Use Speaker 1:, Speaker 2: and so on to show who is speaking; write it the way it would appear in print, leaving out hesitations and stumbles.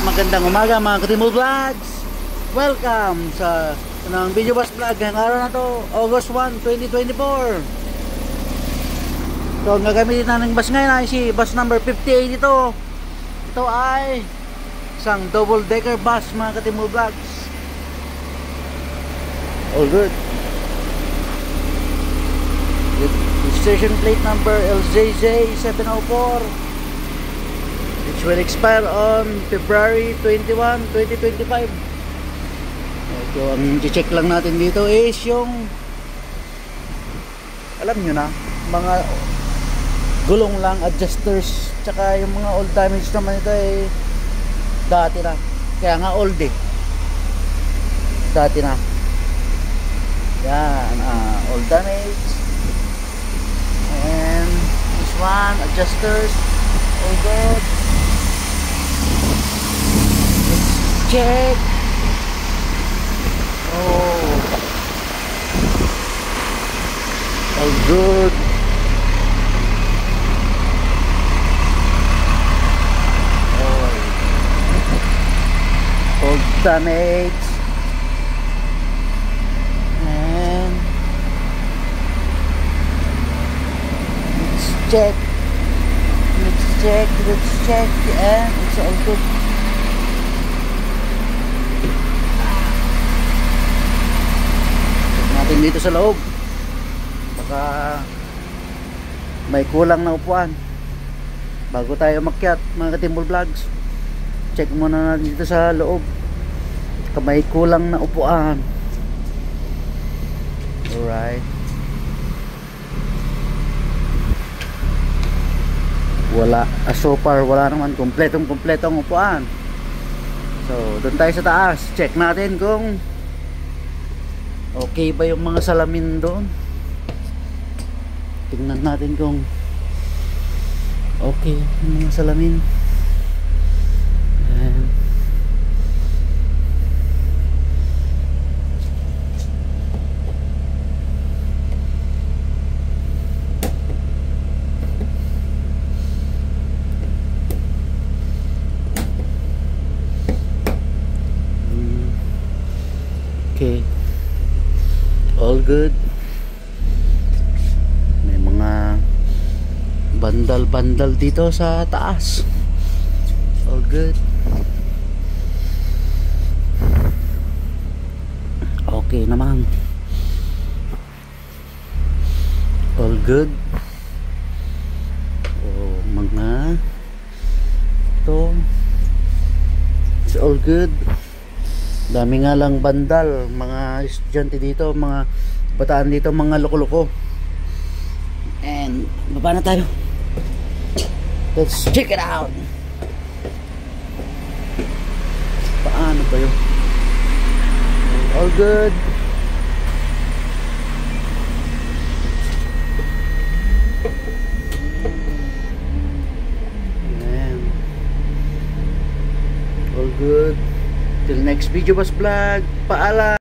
Speaker 1: magandang umaga mga Katimol Vlogs. Welcome sa video bus vlog ngayong araw na to, August 1, 2024. So ang gagamitin natin bus ngayon ay si bus number 58 ito. Ito ay isang double decker bus mga Katimol Vlogs. All good. Registration plate number LJJ704, which will expire on February 21, 2025. So ang check lang natin dito is yung, alam nyo na, mga gulong lang, adjusters, tsaka yung mga old damage naman ito ay dati na, kaya nga old eh, dati na yan. Old damage. And this one, adjusters, all good. Let's check. Oh, all good. Oh, old damage. And check, let's check, and it's all good. Check natin dito sa loob, baka may kulang na upuan bago tayo makyat mga Katimol Vlogs. Check muna natin dito sa loob, baka may kulang na upuan. Alright, wala, so far wala naman, kompletong upuan. So doon tayo sa taas, check natin kung okay ba yung mga salamin doon. Tingnan natin kung okay yung mga salamin. And okay, all good. May mga bandal dito sa taas. All good. Okay naman. All good. Oh, mga ito, it's all good. Dami nga lang bandal, mga estudyante dito, mga bataan dito, mga loko-loko. And baba na tayo. Let's check it out. Paano ba yun? All good. Ayan. All good. Till next video bus vlog. Paalam.